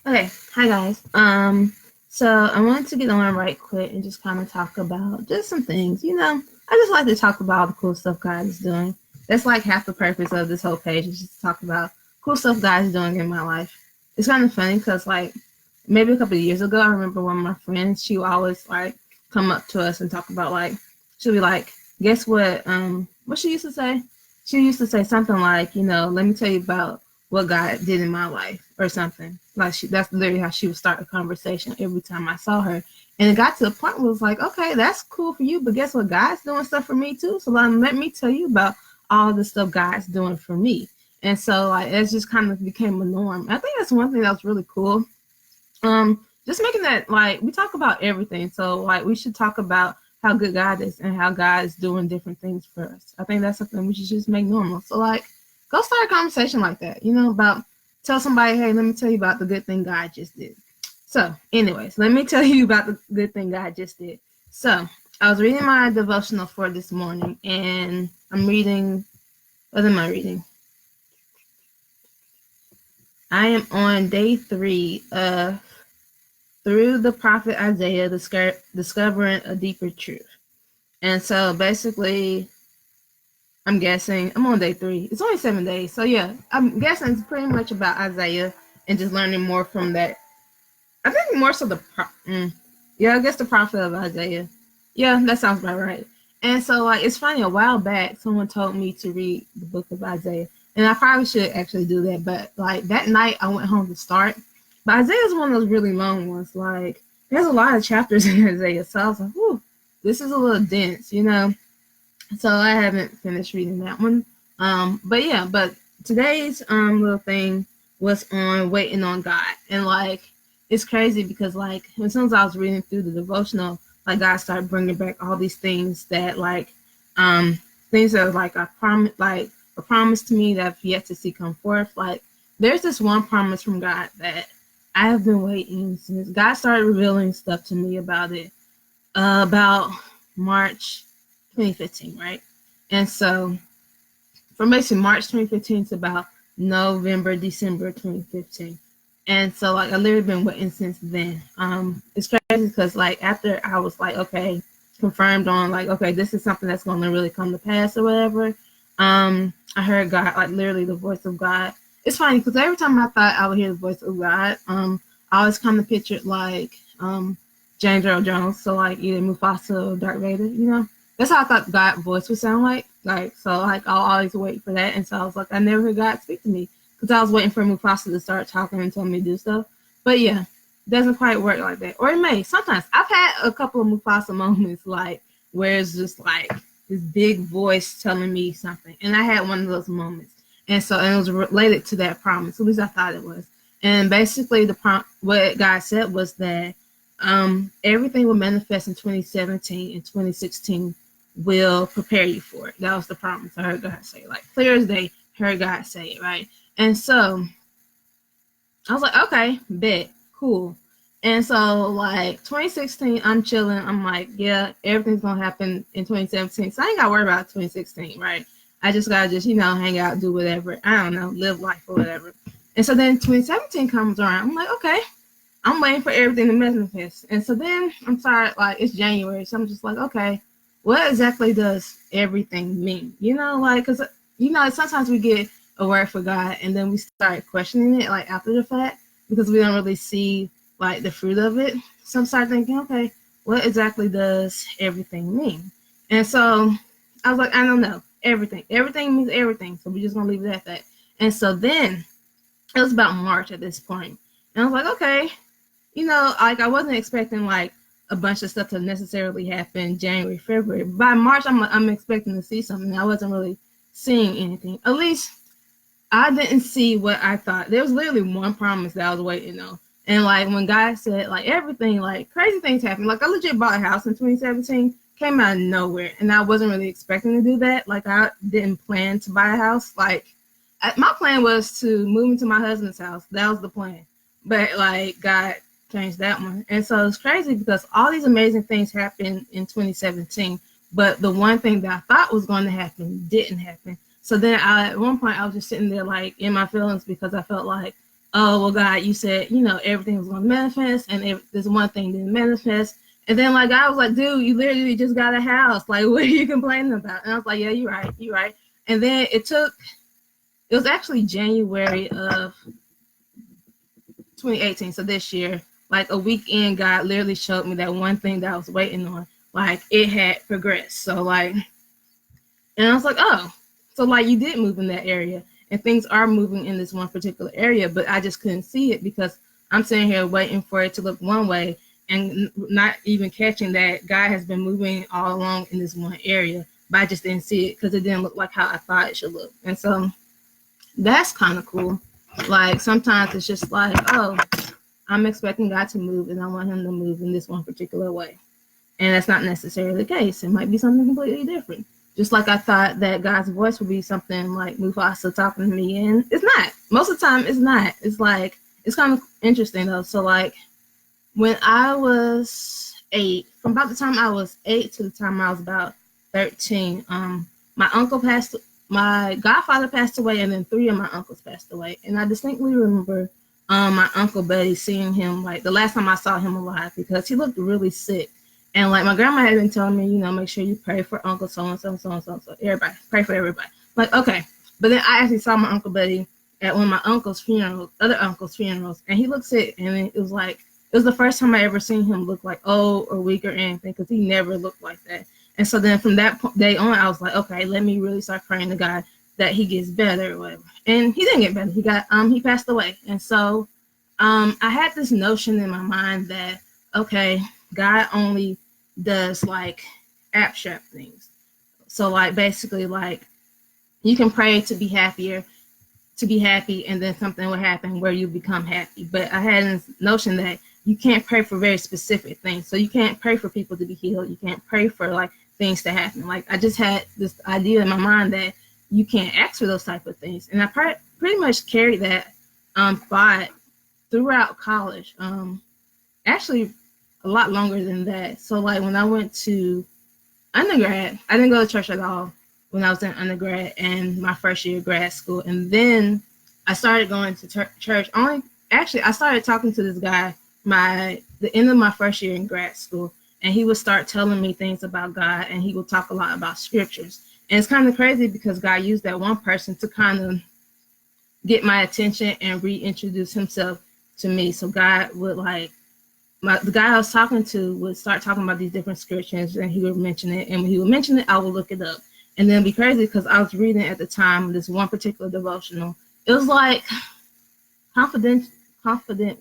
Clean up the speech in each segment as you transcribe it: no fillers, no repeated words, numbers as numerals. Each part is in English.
Okay, hi guys. So I wanted to get on right quick and just kind of talk about just some things. I just like to talk about all the cool stuff God is doing. That's like half the purpose of this whole page is just to talk about cool stuff God is doing in my life. It's kind of funny because like maybe a couple of years ago, I remember one of my friends. She would always like come up to us and talk about like she'll be like, guess what? What she used to say? She used to say something like, let me tell you about what God did in my life or something. Like that's literally how she would start a conversation every time I saw her. And it got to the point where it was like, okay, that's cool for you, but guess what? God's doing stuff for me too. So let me tell you about all the stuff God's doing for me. And so like it just kind of became a norm. I think that's one thing that was really cool. Just making that like we talk about everything. So like we should talk about how good God is and how God is doing different things for us. I think that's something we should just make normal. So like go start a conversation like that, about tell somebody, hey, let me tell you about the good thing God just did. So, anyways, let me tell you about the good thing God just did. So, I was reading my devotional for this morning, and I'm reading. What am I reading? I am on day 3 of Through the Prophet Isaiah, discovering a deeper truth. And so, basically, I'm guessing I'm on day 3. It's only 7 days, so yeah, I'm guessing it's pretty much about Isaiah and just learning more from that. I think more so yeah, I guess the prophet of Isaiah. Yeah, that sounds about right. And so like it's funny, a while back someone told me to read the book of Isaiah. And I probably should actually do that, but like that night I went home to start. But Isaiah is one of those really long ones. Like there's a lot of chapters in Isaiah. So I was like, whew, this is a little dense. So I haven't finished reading that one. But today's little thing was on waiting on God. And like it's crazy because like as soon as I was reading through the devotional, like God started bringing back all these things that um things that are like a promise to me that I've yet to see come forth. Like there's this one promise from God that I have been waiting since God started revealing stuff to me about it about March 2015, right? And so from basically March 2015 to about November, December 2015. And so like I literally been waiting since then. It's crazy because like after I was like, okay, confirmed on like, okay, this is something that's gonna really come to pass or whatever. I heard God, like literally the voice of God. It's funny because every time I thought I would hear the voice of God, I always kind of pictured like James Earl Jones, so like either Mufasa or Darth Vader. That's how I thought God's voice would sound like. So like I'll always wait for that. And so I was like, I never heard God speak to me because I was waiting for Mufasa to start talking and tell me to do stuff. But yeah, it doesn't quite work like that. Or it may. Sometimes I've had a couple of Mufasa moments like where it's just like this big voice telling me something. And I had one of those moments. And so and it was related to that promise. At least I thought it was. And basically what God said was that everything will manifest in 2017 and 2016 will prepare you for it. That was the promise. I heard God say it. Like clear as day, heard God say it, right? And so I was like, okay, bet, cool. And so like 2016, I'm chilling. I'm like, yeah, everything's gonna happen in 2017. So I ain't gotta worry about 2016, right? I just gotta hang out, do whatever. I don't know, live life or whatever. And so then 2017 comes around. I'm like, okay, I'm waiting for everything to manifest. And so then I'm sorry, like it's January. So I'm just like, okay, what exactly does everything mean? Because, sometimes we get a word for God and then we start questioning it like after the fact because we don't really see like the fruit of it. So I'm start thinking, okay, what exactly does everything mean? And so I was like, I don't know. Everything. Everything means everything. So we're just going to leave it at that. And so then it was about March at this point. And I was like, okay, like I wasn't expecting like a bunch of stuff to necessarily happen January, February. By March, I'm expecting to see something. I wasn't really seeing anything. At least I didn't see what I thought. There was literally one promise that I was waiting on. And like when God said like everything, like crazy things happened. Like I legit bought a house in 2017, came out of nowhere. And I wasn't really expecting to do that. Like I didn't plan to buy a house. Like my plan was to move into my husband's house. That was the plan. But like God changed that one. And so it's crazy because all these amazing things happened in 2017. But the one thing that I thought was going to happen didn't happen. So then at one point I was just sitting there like in my feelings because I felt like oh, well, God, you said, everything was going to manifest, and this one thing didn't manifest. And then, like, I was like, dude, you literally just got a house. Like, what are you complaining about? And I was like, yeah, you're right. And then it was actually January of 2018, so this year, like a weekend, God literally showed me that one thing that I was waiting on, like, it had progressed. So, like, and I was like, oh, so, like, you did move in that area, and things are moving in this one particular area, but I just couldn't see it because I'm sitting here waiting for it to look one way and not even catching that God has been moving all along in this one area, but I just didn't see it because it didn't look like how I thought it should look. And so that's kind of cool. Like, sometimes it's just like, oh, I'm expecting God to move and I want him to move in this one particular way. And that's not necessarily the case. It might be something completely different. Just like I thought that God's voice would be something like Mufasa talking to me, and it's not. Most of the time, it's not. It's like, it's kind of interesting though. So, like, when I was 8, from about the time I was 8 to the time I was about 13, my godfather passed away, and then 3 of my uncles passed away. And I distinctly remember my Uncle Buddy, seeing him, like, the last time I saw him alive, because he looked really sick. And, like, my grandma had been telling me, make sure you pray for Uncle so-and-so, so-and-so, so everybody, pray for everybody. Like, okay. But then I actually saw my Uncle Buddy at one of my other uncle's funerals, and he looked sick. And it was like, it was the first time I ever seen him look like old or weak or anything, because he never looked like that. And so then from that day on, I was like, okay, let me really start praying to God that he gets better or whatever. And he didn't get better. He passed away. And so I had this notion in my mind that, okay, God only does, like, abstract things. So, like, basically, like, you can pray to be happy, and then something will happen where you become happy. But I had this notion that you can't pray for very specific things. So you can't pray for people to be healed. You can't pray for, like, things to happen. Like, I just had this idea in my mind that you can't ask for those type of things. And I pretty much carried that thought throughout college. Actually, a lot longer than that. So, like, when I went to undergrad, I didn't go to church at all when I was in undergrad and my first year of grad school. And then I started going to church. I started talking to this guy the end of my first year in grad school, and he would start telling me things about God, and he would talk a lot about scriptures. And it's kind of crazy because God used that one person to kind of get my attention and reintroduce himself to me. So God would, like, the guy I was talking to would start talking about these different scriptures, and he would mention it. And when he would mention it, I would look it up. And then it'd be crazy because I was reading at the time this one particular devotional. It was like Confident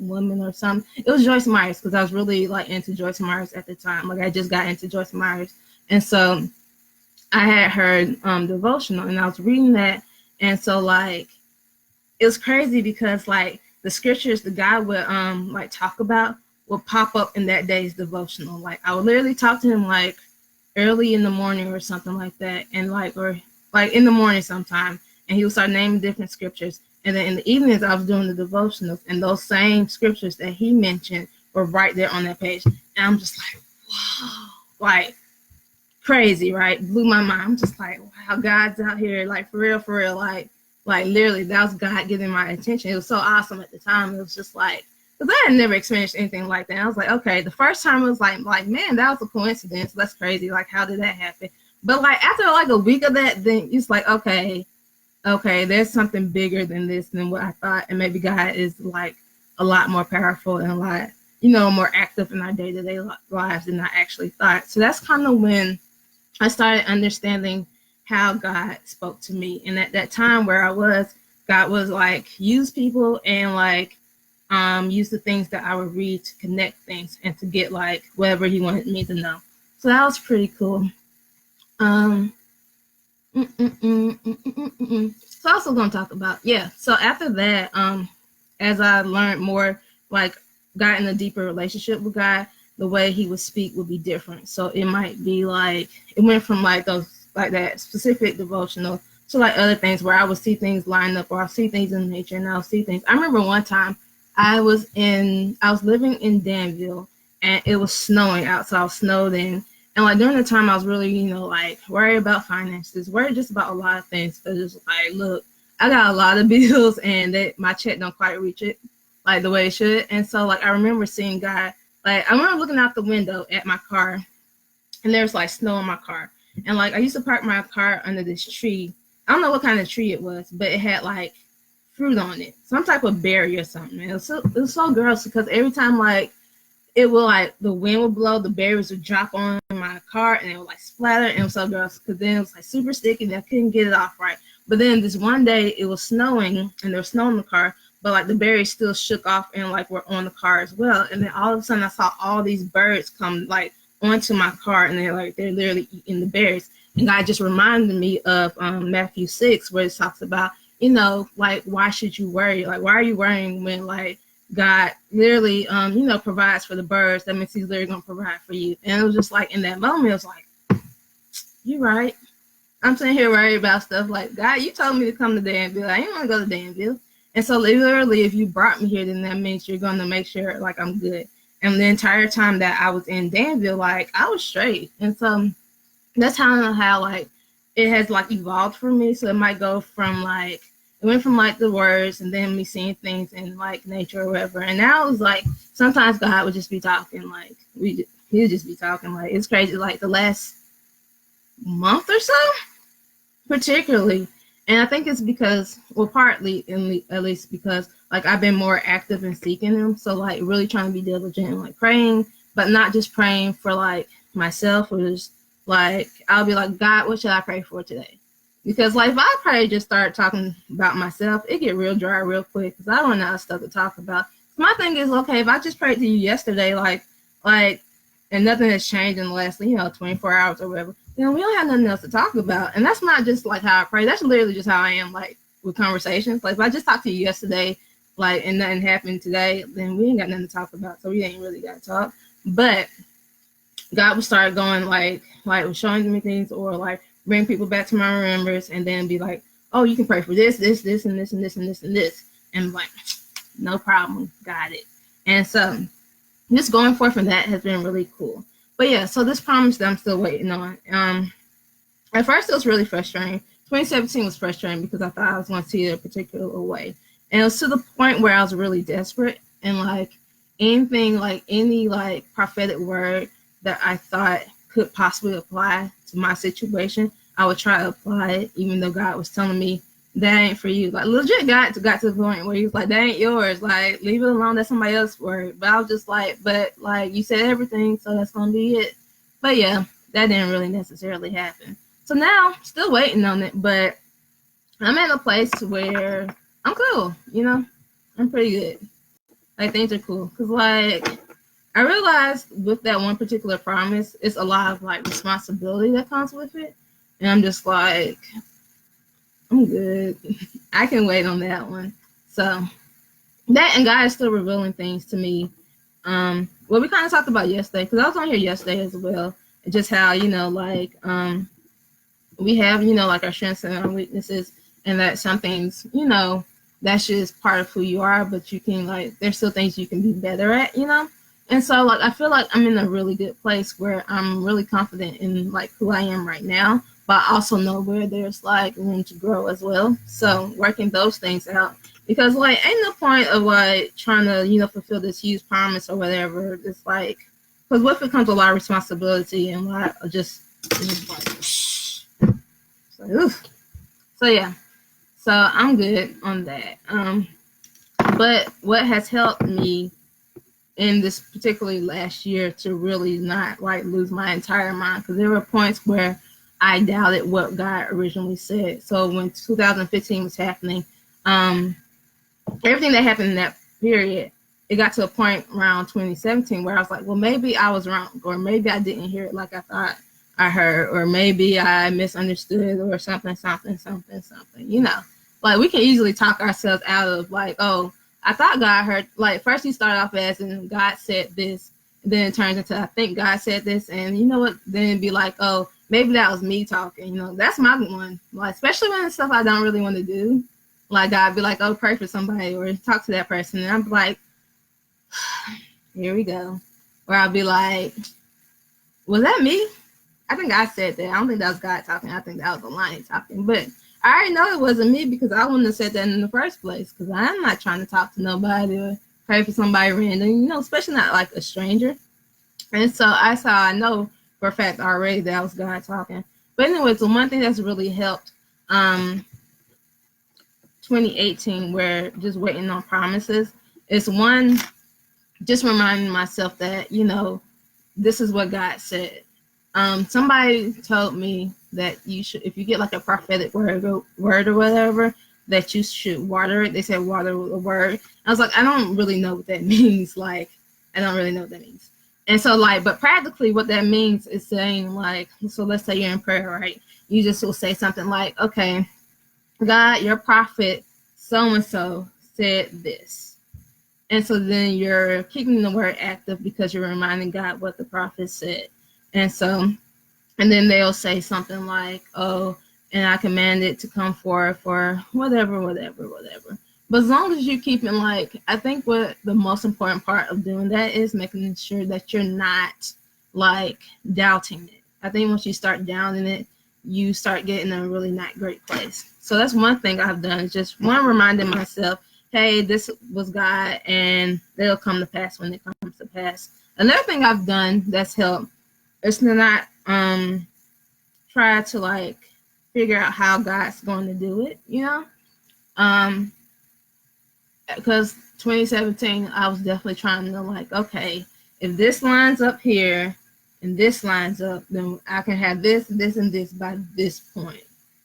Woman or something. It was Joyce Myers, because I was really, like, into Joyce Myers at the time. Like, I just got into Joyce Myers. And so I had heard devotional, and I was reading that. And so, like, it was crazy because, like, the scriptures the guy would like talk about would pop up in that day's devotional. Like, I would literally talk to him, like, early in the morning or something like that, and or in the morning sometime, and he would start naming different scriptures. And then in the evenings, I was doing the devotionals, and those same scriptures that he mentioned were right there on that page. And I'm just like, wow, like, crazy, right? Blew my mind. I'm just like, wow, God's out here, like, for real, like literally, that was God getting my attention. It was so awesome at the time. It was just like, because I had never experienced anything like that. I was like, okay, the first time it was like, man, that was a coincidence. That's crazy. Like, how did that happen? But, like, after, like, a week of that, then it's like, okay, there's something bigger than this, than what I thought. And maybe God is, like, a lot more powerful and a lot, more active in our day-to-day lives than I actually thought. So that's kind of when I started understanding how God spoke to me. And at that time where I was, God was like, use people and, like, use the things that I would read to connect things and to get, like, whatever he wanted me to know. So that was pretty cool. So also going to talk about, so after that, as I learned more, like, got in a deeper relationship with God, the way he would speak would be different. So it might be like, it went from, like, those, like, that specific devotional to, like, other things where I would see things line up, or I'll see things in nature, and I'll see things. I remember one time I was living in Danville, and it was snowing out, so I was snowed in. And, like, during the time, I was really, like, worried about finances, worried just about a lot of things. Because it's like, look, I got a lot of bills and that my check don't quite reach it like the way it should. And so like I remember seeing God, like I remember looking out the window at my car and there's like snow in my car. And like I used to park my car under this tree. I don't know what kind of tree it was, but it had like fruit on it, some type of berry or something. It was so gross because every time like it will like the wind would blow, the berries would drop on my car and it would like splatter, and it was so gross because then it was like super sticky and I couldn't get it off right. But then this one day it was snowing and there was snow in the car, but like the berries still shook off and like were on the car as well. And then all of a sudden I saw all these birds come like onto my car and they're literally eating the berries. And God just reminded me of Matthew 6 where it talks about, you know, like why should you worry? Like why are you worrying when like God literally, you know, provides for the birds? That means he's literally going to provide for you. And it was just like in that moment, it was like, you're right. I'm sitting here worried about stuff like, God, you told me to come to Danville. I didn't want to go to Danville. And so literally, if you brought me here, then that means you're going to make sure like I'm good. And the entire time that I was in Danville, like I was straight. And so that's how like it has like evolved for me. So it might go from like, it went from like the words and then me seeing things in like nature or whatever. And now it's like sometimes God would just be talking, like he would just be talking. Like it's crazy. Like the last month or so, particularly. And I think it's because, well, partly at least because like I've been more active in seeking him. So like really trying to be diligent and like praying, but not just praying for like myself or just like I'll be like, God, what should I pray for today? Because like if I probably just start talking about myself, it get real dry real quick because I don't know stuff to talk about. My thing is, okay, if I just prayed to you yesterday, like, and nothing has changed in the last, 24 hours or whatever, then we don't have nothing else to talk about. And that's not just like how I pray. That's literally just how I am, like with conversations. Like if I just talked to you yesterday, like, and nothing happened today, then we ain't got nothing to talk about. So we ain't really got to talk. But God would start going like was showing me things or like bring people back to my remembrance and then be like, oh, you can pray for this, this, this, and this, and this, and this, and this. And I'm like, no problem, got it. And so just going forth from that has been really cool. But yeah, so this promise that I'm still waiting on. At first it was really frustrating. 2017 was frustrating because I thought I was going to see it a particular way. And it was to the point where I was really desperate and like anything, like any like prophetic word that I thought could possibly apply to my situation, I would try to apply it, even though God was telling me that ain't for you. Like legit got to the point where he was like, that ain't yours. Like leave it alone. That's somebody else's word. But I was just like, but like you said everything, so that's gonna be it. But yeah, that didn't really necessarily happen. So now still waiting on it, but I'm at a place where I'm cool. I'm pretty good. Like things are cool because like I realized with that one particular promise, it's a lot of like responsibility that comes with it. And I'm just like, I'm good. I can wait on that one. So that and God is still revealing things to me. Well, we kind of talked about yesterday because I was on here yesterday as well. Just how, we have, like our strengths and our weaknesses, and that some things, that's just part of who you are, but you can like, there's still things you can be better at, And so like I feel like I'm in a really good place where I'm really confident in like who I am right now, but I also know where there's like room to grow as well. So working those things out, because like ain't no point of like trying to fulfill this huge promise or whatever. It's like, because what if it comes a lot of responsibility and like just like so yeah. So I'm good on that. But what has helped me in this particularly last year to really not like lose my entire mind, because there were points where I doubted what God originally said. So when 2015 was happening, everything that happened in that period, it got to a point around 2017 where I was like, well, maybe I was wrong, or maybe I didn't hear it like I thought I heard, or maybe I misunderstood, or something. Like we can easily talk ourselves out of like, oh, I thought God heard, like first you start off as in God said this, and then it turns into I think God said this, and you know what, then it'd be like, oh, maybe that was me talking. That's my one. Like especially when it's stuff I don't really want to do. Like I'd be like, oh, pray for somebody or talk to that person, and I'm like, here we go. Or I'll be like, was that me? I think I said that. I don't think that was God talking. I think that was the lion talking. But I already know it wasn't me because I wouldn't have said that in the first place. Because I'm not trying to talk to nobody or pray for somebody random, especially not like a stranger. And so I know for a fact already that was God talking. But anyway, so one thing that's really helped 2018, where just waiting on promises, is one, just reminding myself that, this is what God said. Somebody told me that you should, if you get like a prophetic word or whatever, that you should water it. They said water the word. I was like, I don't really know what that means. Like, I don't really know what that means. And so but practically what that means is saying like, so let's say you're in prayer, right? You just will say something like, okay, God, your prophet so-and-so said this. And so then you're keeping the word active because you're reminding God what the prophet said. And then they'll say something like, oh, and I command it to come forth for whatever. But as long as you're keeping I think what the most important part of doing that is making sure that you're not doubting it. I think once you start doubting it, you start getting a really not great place. So that's one thing I've done, just reminding myself, hey, this was God and it'll come to pass when it comes to pass. Another thing I've done that's helped is to not try to figure out how God's going to do it, because 2017 I was definitely trying to okay, if this lines up here and this lines up, then I can have this, this, and this by this point.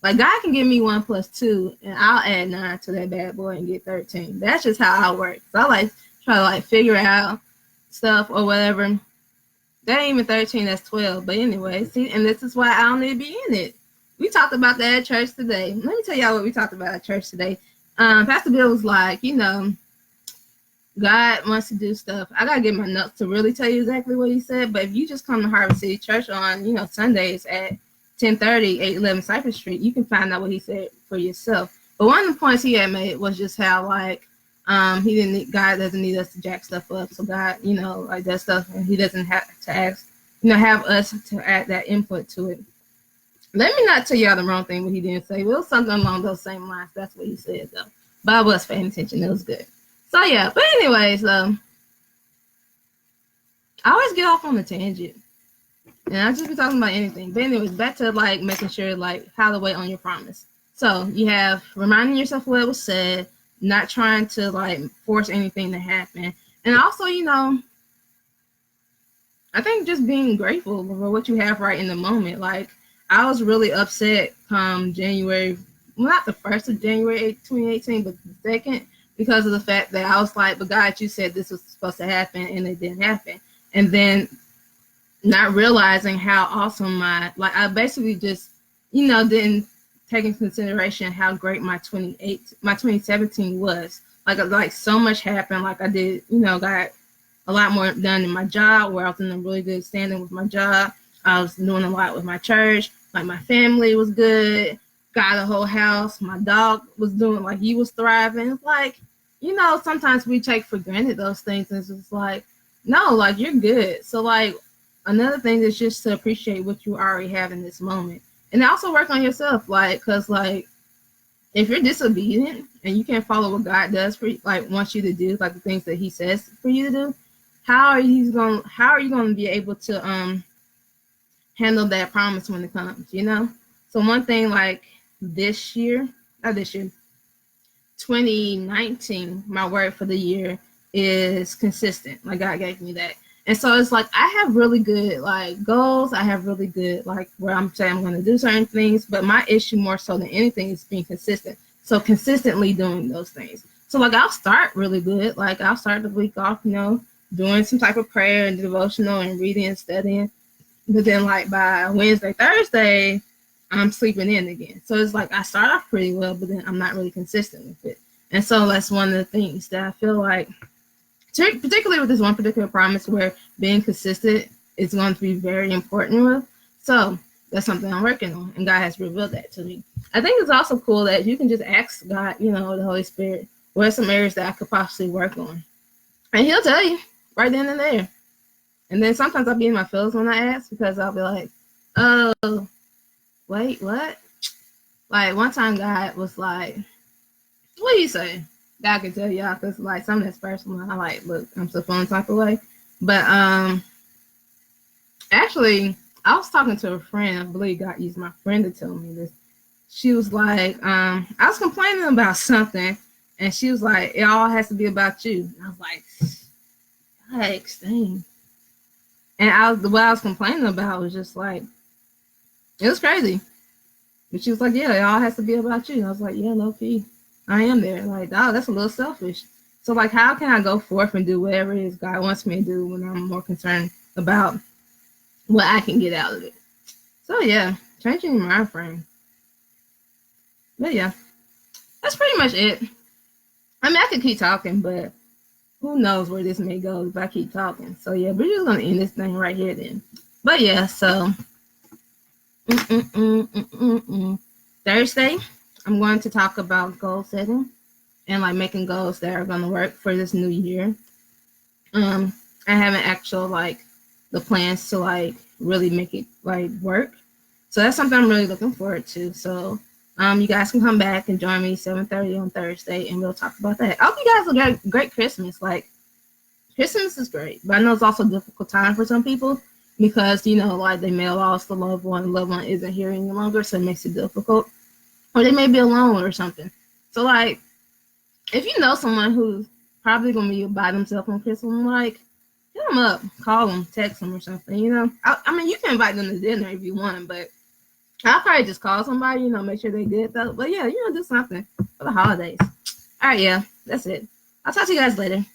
God can give me 1 + 2 and I'll add 9 to that bad boy and get 13. That's just how I work. So I try to figure out stuff or whatever. That ain't even 13, that's 12. But anyway, see, and this is why I don't need to be in it. We talked about that at church today. Let me tell y'all what we talked about at church today. Pastor Bill was like, God wants to do stuff. I gotta get my notes to really tell you exactly what he said. But if you just come to Harvest City Church on, Sundays at 10:30, 811 Cypress Street, you can find out what he said for yourself. But one of the points he had made was just how God doesn't need us to jack stuff up. So God, that stuff, and he doesn't have to have us to add that input to it. Let me not tell y'all the wrong thing what he didn't say. It was something along those same lines. That's what he said though. But I was paying attention. It was good. So yeah, but anyways, I always get off on a tangent. And I just be talking about anything. But anyways, back to making sure how to wait on your promise. So you have reminding yourself what was said, not trying to force anything to happen. And also, I think just being grateful for what you have right in the moment. I was really upset come January, well, not the 1st of January 2018, but the 2nd, because of the fact that I was like, but God, you said this was supposed to happen and it didn't happen. And then not realizing how awesome I basically just, didn't take into consideration how great my 2017 was. So much happened. I did, got a lot more done in my job, where I was in a really good standing with my job. I was doing a lot with my church. My family was good. Got a whole house. My dog was doing he was thriving. It's sometimes we take for granted those things. And it's just no, you're good. So another thing is just to appreciate what you already have in this moment. And also work on yourself, because if you're disobedient and you can't follow what God does for you, wants you to do, the things that he says for you to do, how are you going to be able to handle that promise when it comes, So one thing this year, 2019, my word for the year is consistent. God gave me that. And so it's I have really good goals. I have really good where I'm saying I'm going to do certain things, but my issue more so than anything is being consistent. So consistently doing those things. So I'll start really good. I'll start the week off, doing some type of prayer and devotional and reading and studying. But then by Wednesday, Thursday, I'm sleeping in again. So it's I start off pretty well, but then I'm not really consistent with it. And so that's one of the things that I feel particularly with this one particular promise, where being consistent is going to be very important with. So that's something I'm working on, and God has revealed that to me. I think it's also cool that you can just ask God, the Holy Spirit, what are some areas that I could possibly work on? And he'll tell you right then and there. And then sometimes I'll be in my feelings when I ask, because I'll be like, oh, wait, what? Like one time God was like, what do you say? God can tell y'all because like something that's personal. I like, look, I'm so fun type of way. But actually I was talking to a friend. I believe God used my friend to tell me this. She was like, I was complaining about something, and she was like, it all has to be about you. And I was like, yikes, dang. And what I was complaining about was just like, it was crazy. But she was like, yeah, it all has to be about you. And I was like, yeah, low key, I am there. Like, oh, that's a little selfish. So like, how can I go forth and do whatever it is God wants me to do when I'm more concerned about what I can get out of it? So yeah, changing your mind frame. But yeah, that's pretty much it. I mean, I could keep talking, but who knows where this may go if I keep talking. So yeah, we're just gonna end this thing right here then. But yeah, so Thursday, I'm going to talk about goal setting and like making goals that are gonna work for this new year. I haven't actual like the plans to like really make it like work. So that's something I'm really looking forward to. So you guys can come back and join me 7:30 on Thursday and we'll talk about that. I hope you guys have a great Christmas. Like Christmas is great, but I know it's also a difficult time for some people because, you know, like they may have lost a loved one isn't here any longer, so it makes it difficult. Or they may be alone or something. So like if you know someone who's probably gonna be by themselves on Christmas, like hit them up, call them, text them or something, you know. I mean you can invite them to dinner if you want, but I'll probably just call somebody, you know, make sure they good though. But yeah, you know, do something for the holidays. All right, yeah, that's it. I'll talk to you guys later.